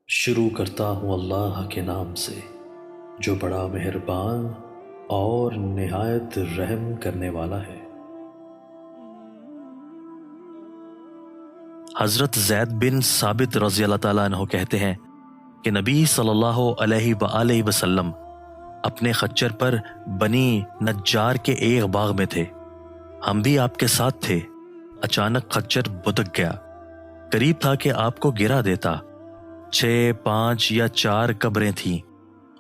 شروع کرتا ہوں اللہ کے نام سے جو بڑا مہربان اور نہایت رحم کرنے والا ہے۔ حضرت زید بن ثابت رضی اللہ تعالیٰ عنہ کہتے ہیں کہ نبی صلی اللہ علیہ وآلہ وسلم اپنے خچر پر بنی نجار کے ایک باغ میں تھے، ہم بھی آپ کے ساتھ تھے۔ اچانک خچر بھٹک گیا، قریب تھا کہ آپ کو گرا دیتا۔ 6، 5 یا 4 قبریں تھیں۔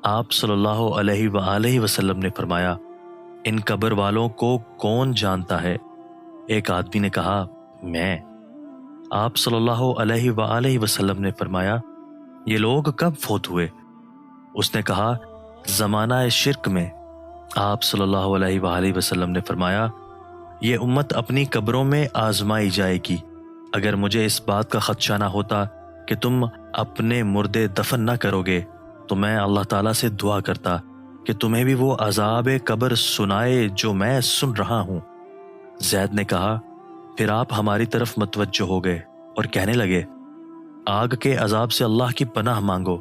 آپ صلی اللہ علیہ وآلہ وسلم نے فرمایا، ان قبر والوں کو کون جانتا ہے؟ ایک آدمی نے کہا، میں۔ آپ صلی اللہ علیہ وآلہ وسلم نے فرمایا، یہ لوگ کب فوت ہوئے؟ اس نے کہا، زمانہ شرک میں۔ آپ صلی اللہ علیہ وآلہ وسلم نے فرمایا، یہ امت اپنی قبروں میں آزمائی جائے گی۔ اگر مجھے اس بات کا خدشہ نہ ہوتا کہ تم اپنے مردے دفن نہ کرو گے تو میں اللہ تعالیٰ سے دعا کرتا کہ تمہیں بھی وہ عذاب قبر سنائے جو میں سن رہا ہوں۔ زید نے کہا، پھر آپ ہماری طرف متوجہ ہو گئے اور کہنے لگے، آگ کے عذاب سے اللہ کی پناہ مانگو۔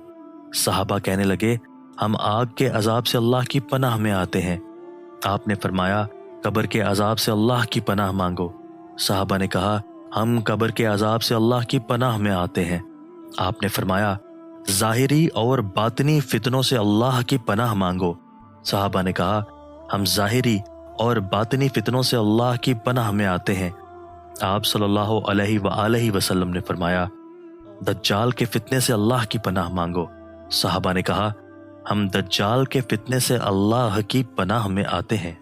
صحابہ کہنے لگے، ہم آگ کے عذاب سے اللہ کی پناہ میں آتے ہیں۔ آپ نے فرمایا، قبر کے عذاب سے اللہ کی پناہ مانگو۔ صحابہ نے کہا، ہم قبر کے عذاب سے اللہ کی پناہ میں آتے ہیں۔ آپ نے فرمایا، ظاہری اور باطنی فتنوں سے اللہ کی پناہ مانگو۔ صحابہ نے کہا، ہم ظاہری اور باطنی فتنوں سے اللہ کی پناہ میں آتے ہیں۔ آپ صلی اللہ علیہ وآلہ وسلم نے فرمایا، دجال کے فتنے سے اللہ کی پناہ مانگو۔ صحابہ نے کہا، ہم دجال کے فتنے سے اللہ کی پناہ میں آتے ہیں۔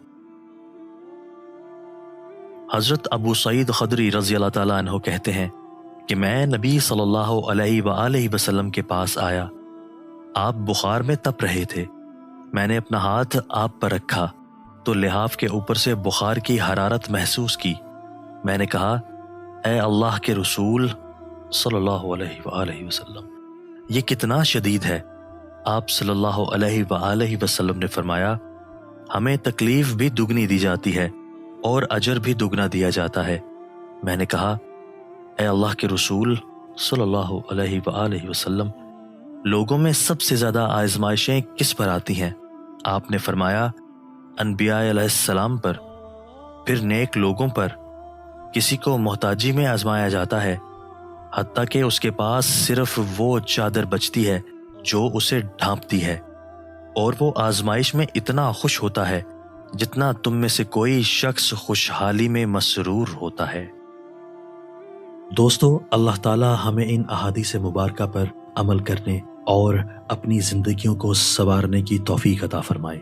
حضرت ابو سعید خدری رضی اللہ تعالیٰ عنہ کہتے ہیں کہ میں نبی صلی اللہ علیہ وآلہ وسلم کے پاس آیا، آپ بخار میں تپ رہے تھے۔ میں نے اپنا ہاتھ آپ پر رکھا تو لحاف کے اوپر سے بخار کی حرارت محسوس کی۔ میں نے کہا، اے اللہ کے رسول صلی اللہ علیہ وآلہ وسلم، یہ کتنا شدید ہے؟ آپ صلی اللہ علیہ وآلہ وسلم نے فرمایا، ہمیں تکلیف بھی دگنی دی جاتی ہے اور اجر بھی دگنا دیا جاتا ہے۔ میں نے کہا، اے اللہ کے رسول صلی اللہ علیہ وآلہ وسلم، لوگوں میں سب سے زیادہ آزمائشیں کس پر آتی ہیں؟ آپ نے فرمایا، انبیاء علیہ السلام پر، پھر نیک لوگوں پر۔ کسی کو محتاجی میں آزمایا جاتا ہے، حتیٰ کہ اس کے پاس صرف وہ چادر بچتی ہے جو اسے ڈھانپتی ہے، اور وہ آزمائش میں اتنا خوش ہوتا ہے جتنا تم میں سے کوئی شخص خوشحالی میں مسرور ہوتا ہے۔ دوستو، اللہ تعالی ہمیں ان احادیث مبارکہ پر عمل کرنے اور اپنی زندگیوں کو سنوارنے کی توفیق عطا فرمائے۔